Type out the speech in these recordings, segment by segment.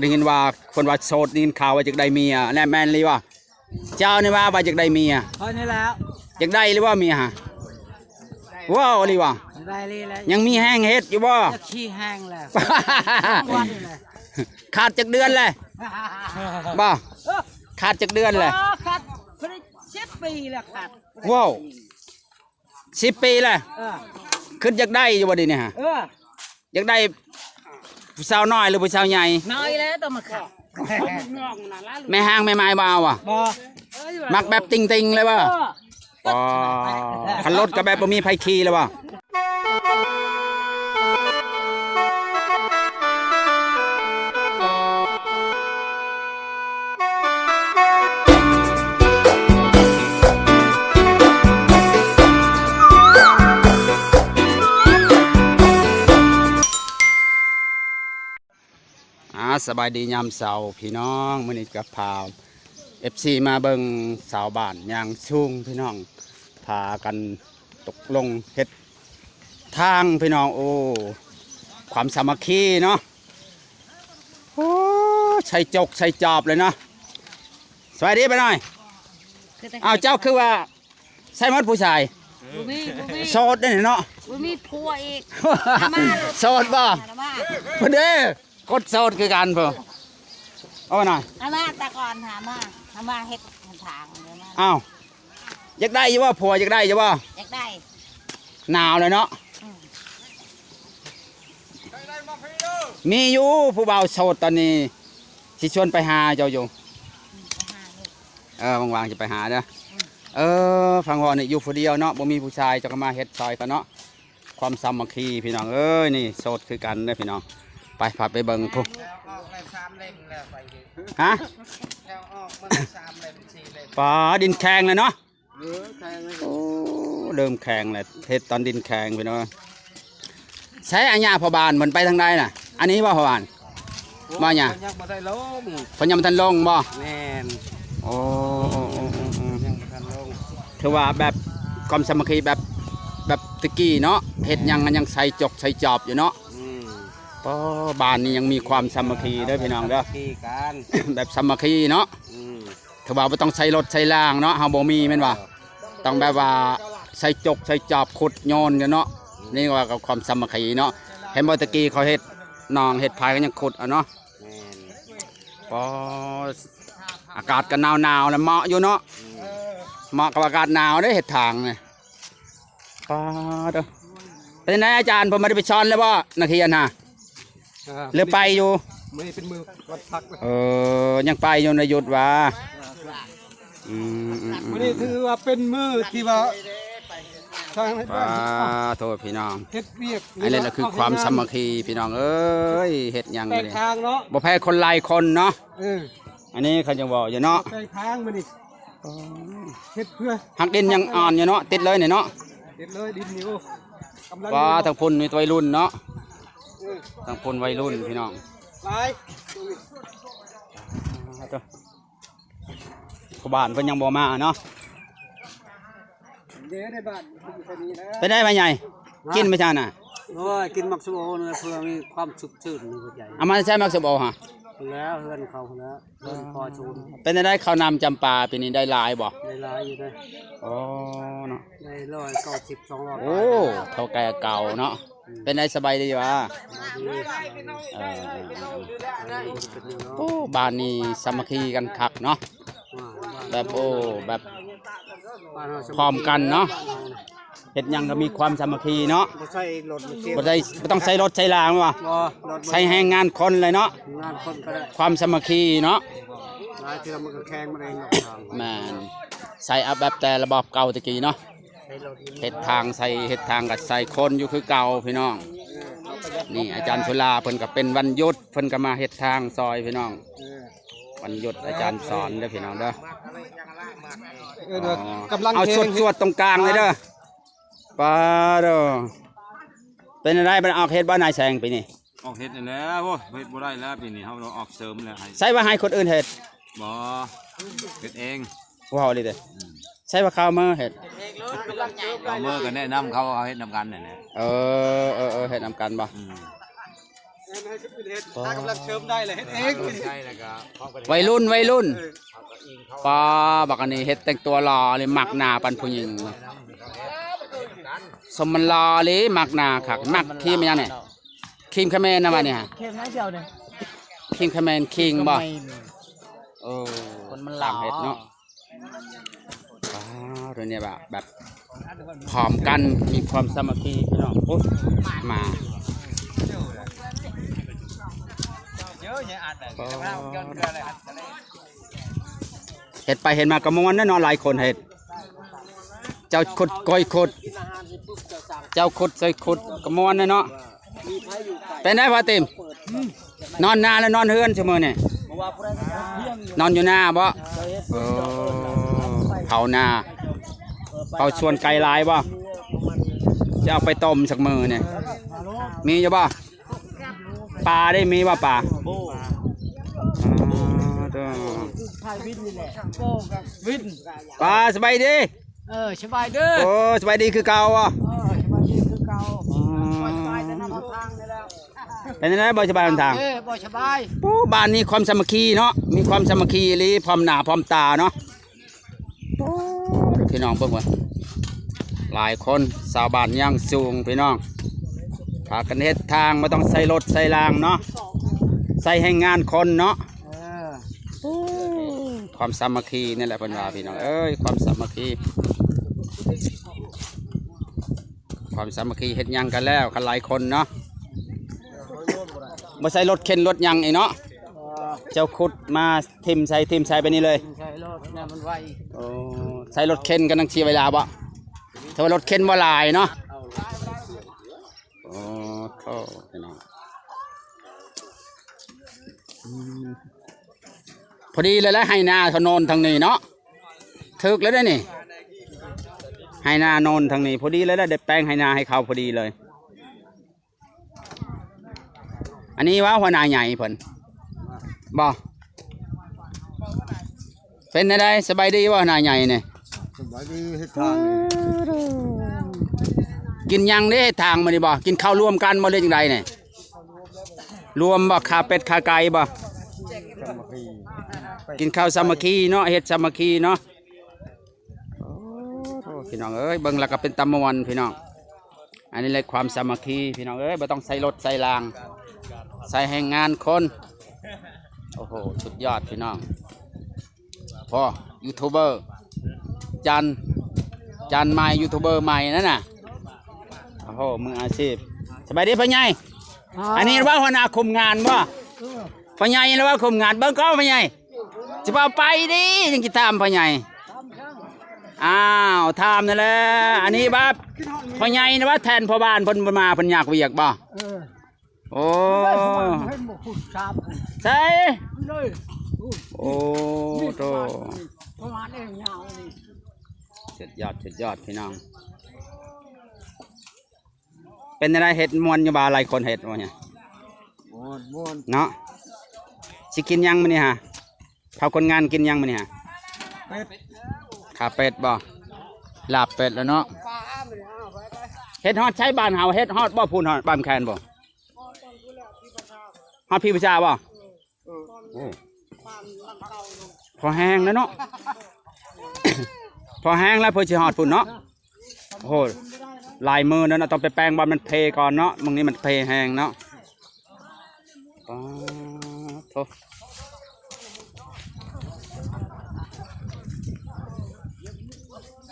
ได้ยินว่าคนว่าโสดได้ยินข่าวว่าจะได้เมียแน่แม่นหรือว่าเจ้านี่ว่าจะได้เมียพอนี่แล้วจะได้หรือว่าเมียฮะว้าวหรือว่าได้เลยแล้วยังมีแห้งเฮ็ดอยู่บ่ขี้แห้งแล้วขาดจากเดือนเลยบ่ขาดจากเดือนเลยขาดเพิ่น10 ปีแล้วขาดว้าว10 ปีเลยขึ้นอยากได้อยู่บ่ดิเนี่ยฮะอยากได้ผู้สาวน้อยหรือผู้สาวใหญ่น้อยแล้วต้องมาขาดแม่ห้างแม่ไม้บ่เอาอ่ะมักแบบติงๆเลยบ่อ๋อคันรถก็แบบบ่มีไผขี่เลยบ่สบายดียามเสาร์พี่น้องมื้อนี้กับพา FC มาเบิ่งสาวบ้านยางชุ่งพี่น้องพากันตกลงเฮ็ดทางพี่น้องโอ้ความสามัคคีเนาะโอ้ใช้จกใช้จอบเลยเนาะสวัสดีไปหน่อยอ้าวเจ้าคือว่าใช่มัดผู้ชายโสดได้เนาะมีผัวอีกโสดบ่พอดีกดโสดคือกันเพื่อเอาหน่อยอามาตะก่อนหามาเฮ็ดทางเลยนะอ้าวอยากได้ยังว่าผัวอยากได้ยังว่าอยากได้หนาวเลยเนาะมีอยู่ผู้บ่าวโสดตอนนี้สิชวนไปหาเจ้าอยู่วางๆจะไปหาเด้อฟังว่านี่อยู่ผู้เดียวเนาะบ่มีผู้ชายจะมาเฮ็ดซอยกันเนาะความสามัคคีพี่น้องนี่โสดคือกันเด้อพี่น้องไปพาไปเบิ่งพวกฮะปลาดินแข็งเลยเนาะโอ้เริ่มแข็งเลยเฮ็ดตอนดินแข็งพี่น้องใช้อัญญาพอบานเหมือนไปทางใดน่ะอันนี้ว่าพอบานมาเนี่ยพญาทันลงบ่แม่นโอ้ถือว่าแบบความสามัคคีแบบตะกี้เนาะเฮ็ดยังใส่จกใส่จอบอยู่เนาะก็บ้านนี้ยังมีความสามัคคีด้วยพี่น้องเด้อแบบสามัคคีเนาะถือว่าไม่ต้องใช้รถใช้ล่างเนาะเฮาบ่มีแม่นว่าต้องแบบว่าใส่จกใส่จอบขุดโยนกันเนาะนี่ว่ากับความสามัคคีเนาะเห็นบ่ตะกี้เขาเฮ็ดนองเฮ็ดพายก็ยังขุดเนาะก็อากาศก็หนาวแล้วเหมาะอยู่เนาะเหมาะกับอากาศหนาวได้เฮ็ดทางนี่ก็เด้อเป็นไงอาจารย์ผมไม่ได้ไปช้อนเลยบ่นักเรียนฮะหรือไปอยู่ไม่เป็นมือวัดพักยังไปอยู่ในหยุดว่าวันนี้ถือว่าเป็นมือที่ว่าทางโทษพี่น้องเฮ็ดเวียกอันนี้แหละคือความสามัคคีพี่น้องเฮ็ดยังเลยบ่แพ้คนหลายคนเนาะอันนี้เขาจะบอกอยู่เนาะแปลงทางมาดิเฮ็ดเพื่อหักดินยังอ่อนอยู่เนาะติดเลยเนี่ยเนาะติดเลยดินอยู่ว่าทางพุ่นมีวัยรุ่นเนาะทางพุ่นวัยรุ่นพี่น้องขบ้านเพิ่นยังบ่มาเนาะเป็นได้ไหมใหญ่กินไม่ใช่น่ะโอ้ยกินมักสมโอเพื่อมีความสุขชื่นในหัวใจเอามาใช้มักสมโอฮะแล้วเพื่อนเขาแล้วเพื่อนพอชูนเป็นได้ข้าวนำจำปาปีนี้ได้ลายบ่ได้ลายอยู่ได้โอ้เนาะได้190-200โอ้เท่าแก่เก่าเนาะเป็นได้สบายดีวะโอ้บ้านนี้สามัคคีกันคักเนาะแบบโอ้แบบพร้อมกันเนาะเฮ็ดยังก็มีความสามัคคีเนาะบ่ต้องใช้รถใช้รางว่ะใช้แรงงานคนเลยเนาะความสามัคคีเนาะแม่นใส่อัพแบบแต่ระบบเก่าตะกี้เนาะเฮ็ดทางใส่เฮ็ดทางกับใส่คนอยู่คือเก่าพี่น้องนี่อาจารย์ชุลาเพิ่นก็เป็นวันหยุดเพิ่นก็มาเฮ็ดทางซอยพี่น้องวันหยุดอาจารย์สอนเด้อพี่น้องเด้อเอาสวดตรงกลางเลยเด้อปาเด้อเป็นอะไรมันออกเฮ็ดบ้านนายแสงปีนี้ออกเฮ็ดแล้วโว้ยเฮ็ดบ่ได้แล้วปีนี้เฮาออกเสริมแล้วใส่ว่าให้คนอื่นเฮ็ดบ่เฮ็ดเองว้าวเลยเด้อใช่ว่าเขาเมื่อเห็ดเขาเมื่อกันแนะนำเขาเอาเห็ดนำกันเนี่ยเห็ดนำกันบ่ ถ้ากำลังเชิมได้เลยเฮ็ดเอง วัยรุ่นปลาบักอันนี้เฮ็ดแต่งตัวรอเลยมักหน้าปันผู้หญิงสมมันรอเลยมักหน้าคักมักครีมยังเนี่ยครีมคาเมนนะวะเนี่ย เข้มน้อยเดียวเนี่ย ครีมคาเมนคิงบ่ โอ้ คนมันหลา เห็ดเนาะว้าวตัวเนี้ยแบบพร้อมกันมีความสามัคคีพี่น้องโอ้มาเห็ดไปเห็นมากระมวลแน่นอนหลายคนเห็ดเจ้าขุดก้อยขุดเจ้าขุดใส่ขุดกระมวลแน่เนาะเป็นได้พอติมนอนนาแล้วนอนเฮือนเสมอเนี่ยนอนอยู่หน้าบ่เผาหน้าเผาชวนไก่ลายบ่จะเอาไปต้มสักมือเนี่ยมีอยู่บ่ปลาได้มีบ่ปลาปลาสบายดีสบายเด้อ โอ้สบายดีคือเก่าอ่ะ สบายดีคือเก่าสบายแต่น้ำทางนี่แล้ว เป็นยังไงบ่สบายทาง บ่สบาย โอ้บ้านนี้ความสามัคคีเนาะมีความสามัคคีลีพร้อมหน้าพร้อมตาเนาะพี่น้องเบิ่งว่าหลายคนชาวบ้านย่างสูงพี่น้องพากันเฮ็ดทางไม่ต้องใส่รถใส่รางเนาะใส่ให้งานคนเนาะความสามัคคีนี่แหละเพิ่นว่าพี่น้องเอ้ยความสามัคคีความสามัคคีเฮ็ดหยังกันแล้วกันหลายคนเนาะบ่ใส่รถเข็นรถหยังอีเนาะเจ้าขุดมาทิ่มใส่ไปนี่เลย ใช่รถเนี่ยมันไว โอ้ใส่รถเข็นกันตั้งชีเวลาบ่ถ้าว่ารถเข็นบ่หลายเนาะโอ้โธ่พี่น้องพอดีเลยแล้วให้นาถนนทางนี้เนาะถึกแล้วได้นี่ให้นาโนนทางนี้พอดีเลยแล้วได้แป้งให้นาให้เขาพอดีเลยอันนี้ว่าหัวหน้าใหญ่เพิ่นบ่เป็นไงได้สบายดีว่าหัวหน้าใหญ่เนี่ย สบายดีเฮ็ดทาง กินยังได้ทางมาดิบ่กินข้าวรวมกันบ่เลยจังไดเนี่ยรวมบ่ขาเป็ดขาไก่บ่กินข้าวสามัคคีเนาะเฮ็ดสามัคคีเนาะพี่น้องเอ้ยเบิ่งแล้วก็เป็นตะมวนพี่น้องอันนี้เลยความสามัคคีพี่น้องเอ้ยบ่ต้องใส่รถใส่รางใส่ให้งานคนโอ้โหสุดยอดพี่น้องพอยูทูบเบอร์จันใหม่ยูทูบเบอร์ใหม่นั่นน่ะโอ้โหมืออาชีพสบายดีพ่อใหญ่อันนี้ว่าหัวหน้าคุมงานบ่พ่อใหญ่แล้วว่าคุมงานเบิ่งก็พ่อใหญ่จะเอาไปดิยังจะทำพ่อใหญ่อ้าวทำนั่นแหละอันนี้บ้าพ่อใหญ่นะว่าแทนพ่อบ้านเพิ่นมาเพิ่นอยากเวียกบ่โอ้ใช่โอ้โตสุดยอดพี่น้องเป็นอะไรเห็ดมวนอยู่บ่าหลายคนเห็ดวะเนี่ยเนาะสิกินยังมันนี่ฮะเผาคนงานกินยังมันนี่ฮะขาเป็ดบ่ลาบเป็ดแล้วเนาะเห็ดฮอดใช้บ้านเฮาเห็ดฮอดบ่พูนฮอดบ้านแคนบ่ฮอดพี่ประชาบ่พอแห้งแล้วเนาะ พอแห้งแล้วเพื่อจะหอดฝุ่นเนาะโอ้โหลายมือนั่นต้องไปแปรงบอลมันเพก่อนเนาะมึงนี้มันเพแห้งเนาะโธ่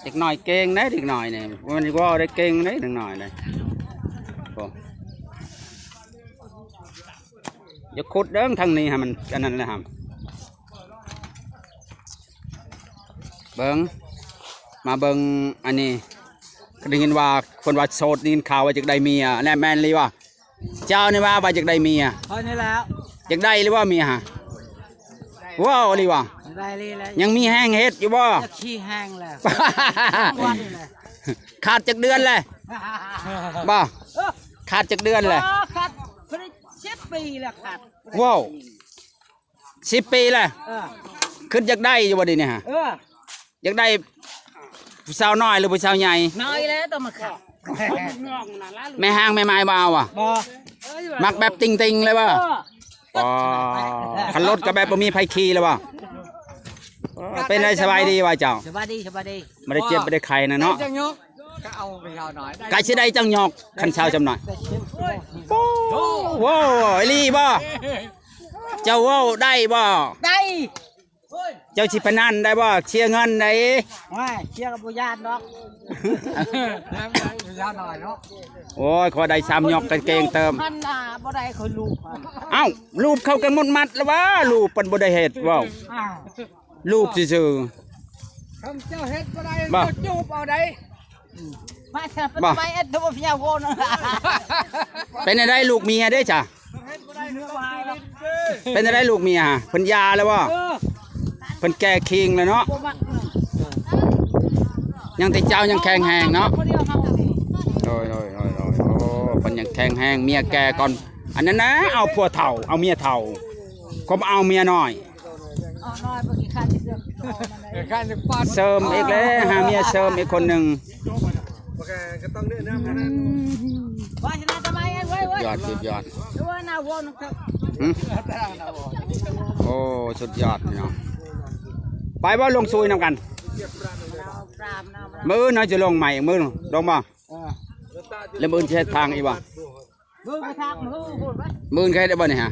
เด็กหน่อยเก่งนะเด็กหน่อยเนี่ยวันนี้ว่าได้เก่งนะเด็กหน่อยเลยอย่าขุดเด้งทางนี้ฮะมันกันนั่นเลยฮะเบิ้งมาเบิ้งอันนี้ได้ยินว่าคนว่าโสดได้ยินข่าวว่าจากได้เมียแน่แม่นเลยว่าเจ้านี่ว่าจากได้เมีย พอนี่แล้ว จากได้หรือว่าเมียฮะว้าวเลยว่า ได้เลยแล้ว ยังมีแห้งเฮ็ดอยู่บ่ จะขี้แห้งแล้ว ขาดจากเดือนเลยบ่ขาดจากเดือนเลย ขาดเพิ่น10 ปีแล้วขาด ว้าว10 ปีเลยขึ้นจากได้อยู่บ่ดิเนี่ยฮะอยากได้ผู้สาวน้อยหรือผู้สาวใหญ่ น้อยแล้วต้องมาขาด แม่ห้างแม่ไม้บ่เอาอ่ะ บ่ มักแบบติงๆเลยป่ะอ๋อคันรถก็แบบบ่มีไผขี่เลยป่ะเป็นไรสบายดีวะเจ้า สบายดีสบายดี ไม่ได้เจ็บไม่ได้ไข้นะเนาะ จังยกก็เอาไปเอาหน่อยได้ ไก่สิได้จังหยอกคันเช้าจำหน่อยโอ้ว้าวไอ้ลี่บ่เจ้าว้าวได้บ่ ได้ เจ้าสิพนันได้บ่เชียร์เงินได้ ว่าเชียร์กับบุญญาติเนาะน้ำบุญญาติหน่อยเนาะ โอ้ยขอได้3หยอกกางเกงเติม พันน่ะบ่ได้คนลูก เอ้ารูปเข้ากันหมดมัดแล้ววะรูปเพิ่นบ่ได้เฮ็ดว้าว อ้าว รูปซื่อ คำเจ้าเฮ็ดบ่ได้ บ่ เจ้าจูบเอาได้ มาเถอะไปเอ็ดตัวพี่ยาวโวน ๆเป็นอะไรลูกเมียเด้จ้ะ เนื้อบ่หายหรอก เป็นอะไรลูกเมียฮะเพิ่นยาแล้วบ่ เออ เพิ่นแก่คิงแล้วเนาะ บ่มัก ยังแต่เจ้ายังแข็งแรงเนาะ คนเดียวเฮาสิ โอ้ยโอ้เพิ่นยังแข็งแรงเมียแก่ก่อนอันนั้นนะเอาผัวเฒ่าเอาเมียเฒ่าก็บ่เอาเมียน้อย อ๋อน้อยบ่กี่คันสิเด้อ เดี๋ยวการจะปาด เสริมอีกแล้วหาเมียเสริมอีกคนหนึง ก็ต้องแนะนำนั้น ว่าชนะทำไมเว้ยเว้ย ยอดสุดยอด ดูว่าหน้าโวนครับ หึโอ้สุดยอดเนาะไปบ่ลงซุยนำกัน ปรามน้ำ มื้อน่าจะลงใหม่มื้อลงบ่แล้วมื้อสิเฮ็ดทางอีกบ่ มือไปทางมือพูดไว้ มื้อใครได้บ่นี่ฮะ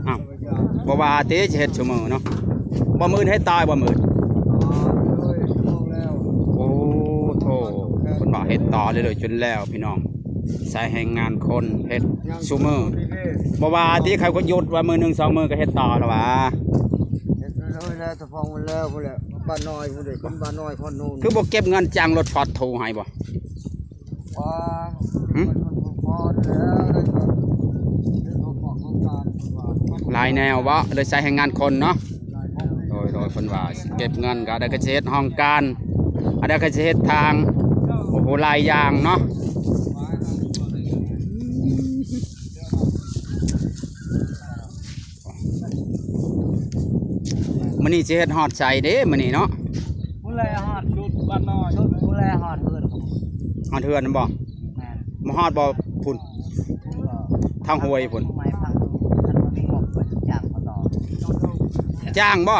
อ้าวบ่ว่าติสิเฮ็ดซุมื้อเนาะบ่มื้อเฮ็ดตายบ่มื้อโอ้โธ่เพิ่นว่าเฮ็ดต่อเลยจนแล้วพี่น้องใช้แรงงานคนเฮ็ดซุมื้อบ่ว่าติใครก็หยุดว่ามื้อหนึง2มื้อก็เฮ็ดต่อแล้วว่า แล้วตะฟองมันแล้วพุ่นแหละบ้านน้อยพุ่นเด้คนบ้านน้อยคนนู้น คือบ่เก็บเงินจ้างรถฟอร์ดโทรให้บ่ ว่ามันพอแล้วเลยครับเขาบอกเขาการว่า หลายแนวบ่เลยใช้แรงงานคนเนาะโดยเพิ่นว่าสิเก็บเงินก็ได้ก็สิเฮ็ดห้องการอันใดก็สิเฮ็ดทางโอ้โหหลายอย่างเนาะมื้อนี้สิเฮ็ดฮอดใส่เด้มื้อนี้เนาะ พุ่นแลฮอดชุดบ้านน้อยชุดพุ่นแลฮอดเฮือน ฮอดเฮือนนั่นบ่ แม่น มาฮอดบ่พุ่นทางห้วยพุ่น ไม้พังท่านมีงบไปจ้างเขาต่อ จ้างบ่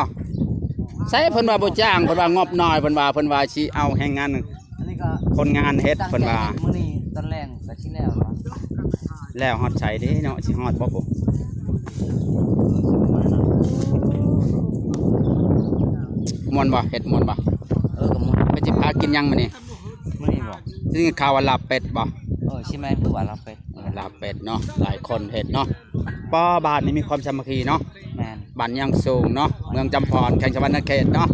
ใส่เพิ่นว่าบ่จ้างเพิ่นว่างบน้อยเพิ่นว่าสิเอาแรงงาน อันนี้ก็ คนงานเฮ็ดเพิ่นว่า มื้อนี้ตอนแรงก็สิแล้วเนาะ แล้วฮอดใส่เด้เนาะสิฮอดบ่ปุ๊ม่วนบ่เฮ็ดม่วนบ่ ก็มื้อ ไปสิพากินหยังมื้อนี้ นี้บ่ สิข่าวว่าลาบเป็ดบ่ สิแม่นคือว่าเราไป ลาบเป็ดเนาะหลายคนเฮ็ดเนาะป้อบ้านนี้มีความสามัคคีเนาะ แม่น บ้านยังสูงเนาะเมืองจำพรแข่งชวรรณเขตเนาะ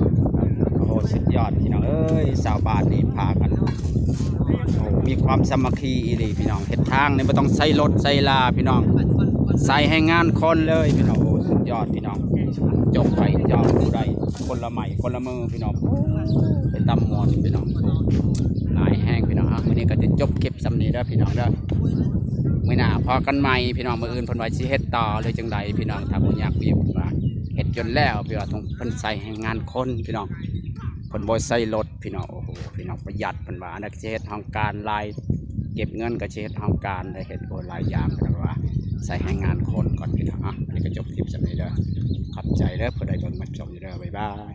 โอ้โหสุดยอดพี่น้องเอ้ยชาวบ้านนี่พากันโอ้มีความสามัคคีอีหลีพี่น้องเฮ็ดทางนี่บ่ต้องใส่รถใส่ลาพี่น้องใส่ให้งานคนเลยพี่น้องโอ้สุดยอดพี่น้องจบไปจอบผู้ใดคนละไม้คนละมือพี่น้องไปตำมวนพี่น้องหลายแห้งพี่น้องฮะมื้อนี้ก็จะจบคลิปสำนี้เด้อพี่น้องเด้อมื้อหน้าพอกันใหม่พี่น้องมื้ออื่นเพิ่นว่าสิเฮ็ดต่อเลยจังใดพี่น้องถ้าบ่อยากเวียกว่าเฮ็ดจนแล้วพี่ว่าต้องเพิ่นใส่ให้งานคนพี่น้องเพิ่นบ่ใส่รถพี่น้องโอ้โหพี่น้องประหยัดเพิ่นว่าอันนั้นสิเฮ็ดทางการรายเก็บเงินก็สิเฮ็ดทางการได้เฮ็ดโอ้หลายอย่างพี่น้องว่าใส่ให้งานคนก่อนพี่น้องอ่ะอันนี้ก็จบคลิปสำนี้เด้อขอบใจเด้อผู้ใดเบิ่งมาชมอยู่เด้อบ๊ายบาย